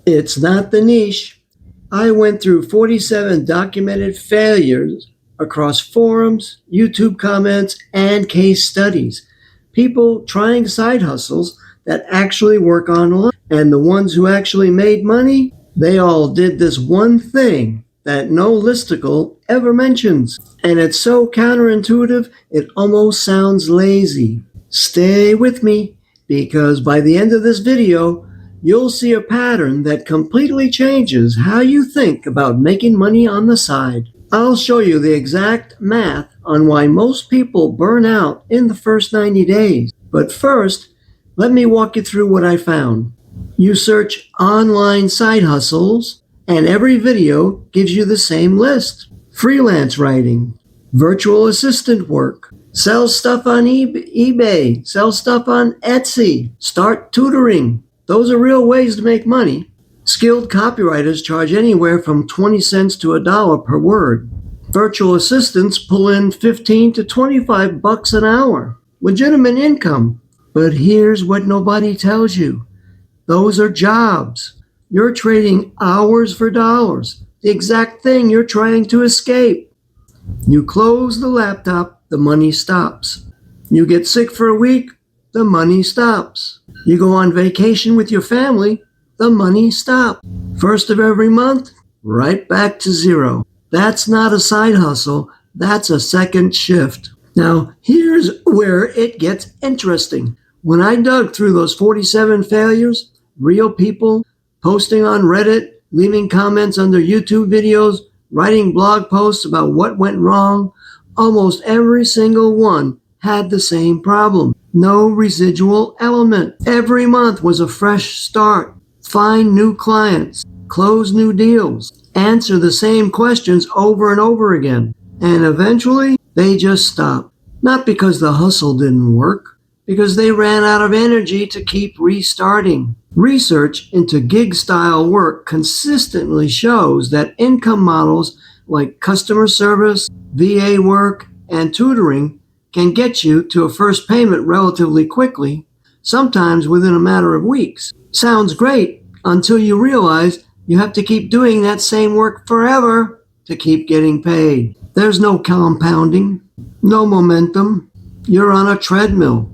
It's not the niche. I went through 47 documented failures across forums, YouTube comments, and case studies. People trying side hustles that actually work online. And the ones who actually made money, they all did this one thing that no listicle ever mentions. And it's so counterintuitive, it almost sounds lazy. Stay with me, because by the end of this video, you'll see a pattern that completely changes how you think about making money on the side. I'll show you the exact math on why most people burn out in the first 90 days. But first, let me walk you through what I found. You search online side hustles, and every video gives you the same list. Freelance writing, virtual assistant work, sell stuff on eBay, sell stuff on Etsy, start tutoring. Those are real ways to make money. Skilled copywriters charge anywhere from 20 cents to $1 per word. Virtual assistants pull in 15 to 25 bucks an hour. Legitimate income. But here's what nobody tells you. Those are jobs. You're trading hours for dollars. The exact thing you're trying to escape. You close the laptop, the money stops. You get sick for a week, the money stops. You go on vacation with your family, the money stops. First of every month, right back to zero. That's not a side hustle, that's a second shift. Now, here's where it gets interesting. When I dug through those 47 failures, real people posting on Reddit, leaving comments under YouTube videos, writing blog posts about what went wrong, almost every single one had the same problem. No residual element. Every month was a fresh start. Find new clients, close new deals, answer the same questions over and over again. And eventually, they just stopped. Not because the hustle didn't work, because they ran out of energy to keep restarting. Research into gig-style work consistently shows that income models like customer service, VA work, and tutoring can get you to a first payment relatively quickly, sometimes within a matter of weeks. Sounds great until you realize you have to keep doing that same work forever to keep getting paid. There's no compounding, no momentum. You're on a treadmill,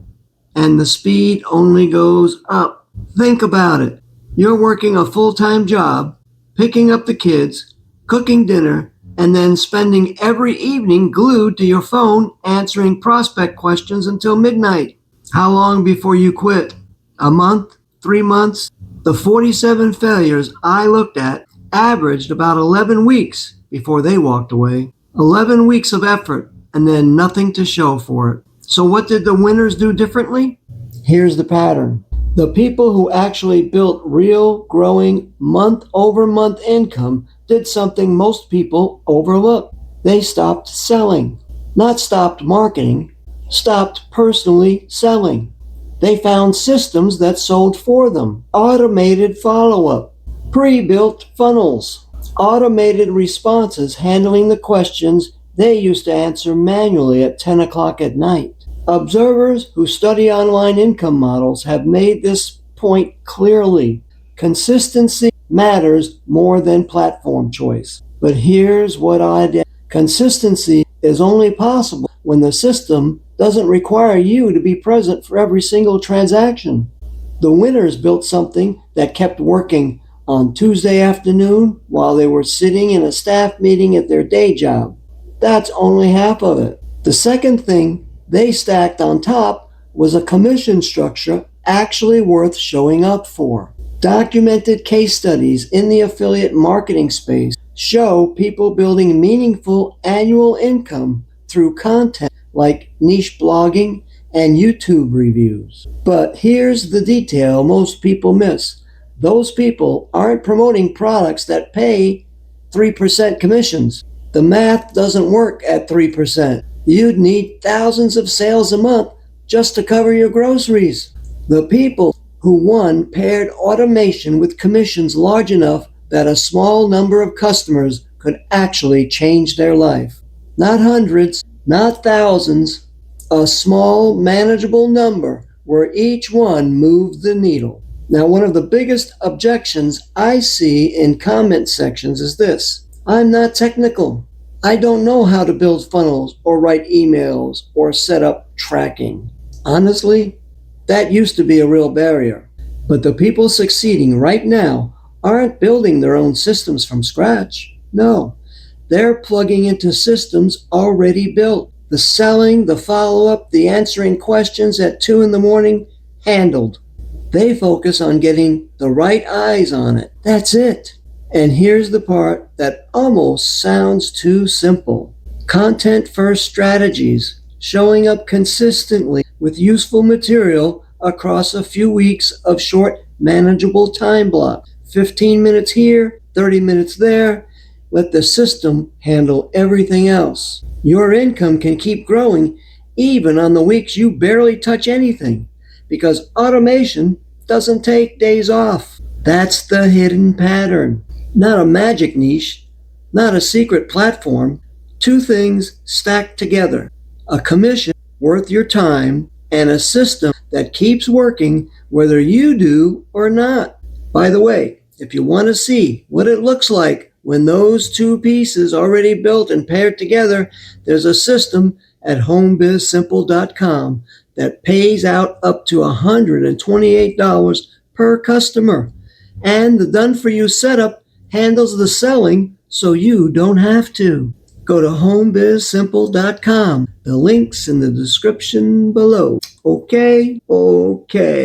and the speed only goes up. Think about it. You're working a full-time job, picking up the kids, cooking dinner, and then spending every evening glued to your phone answering prospect questions until midnight. How long before you quit? A month? 3 months? The 47 failures I looked at averaged about 11 weeks before they walked away. 11 weeks of effort and then nothing to show for it. So what did the winners do differently? Here's the pattern. The people who actually built real, growing, month-over-month income did something most people overlook. They stopped selling. Not stopped marketing, stopped personally selling. They found systems that sold for them. Automated follow-up, pre-built funnels, automated responses handling the questions they used to answer manually at 10 o'clock at night. Observers who study online income models have made this point clearly. Consistency matters more than platform choice. But here's what I did. Consistency is only possible when the system doesn't require you to be present for every single transaction. The winners built something that kept working on Tuesday afternoon while they were sitting in a staff meeting at their day job. That's only half of it. The second thing they stacked on top was a commission structure actually worth showing up for. Documented case studies in the affiliate marketing space show people building meaningful annual income through content like niche blogging and YouTube reviews. But here's the detail most people miss. Those people aren't promoting products that pay 3% commissions. The math doesn't work at 3%. You'd need thousands of sales a month just to cover your groceries. The people who won paired automation with commissions large enough that a small number of customers could actually change their life. Not hundreds, not thousands, a small, manageable number where each one moved the needle. Now, one of the biggest objections I see in comment sections is this: I'm not technical. I don't know how to build funnels or write emails or set up tracking. Honestly, that used to be a real barrier. But the people succeeding right now aren't building their own systems from scratch. No, they're plugging into systems already built. The selling, the follow up, the answering questions at 2 in the morning, handled. They focus on getting the right eyes on it. That's it. And here's the part that almost sounds too simple: content first strategies, showing up consistently with useful material across a few weeks of short, manageable time blocks. 15 minutes here, 30 minutes there. Let the system handle everything else. Your income can keep growing even on the weeks you barely touch anything, because automation doesn't take days off. That's the hidden pattern. Not a magic niche, not a secret platform. Two things stacked together: a commission worth your time and a system that keeps working whether you do or not. By the way, if you want to see what it looks like when those two pieces already built and paired together, there's a system at homebizsimple.com that pays out up to $128 per customer. And the done-for-you setup handles the selling so you don't have to. Go to homebizsimple.com. The link's in the description below. Okay? Okay.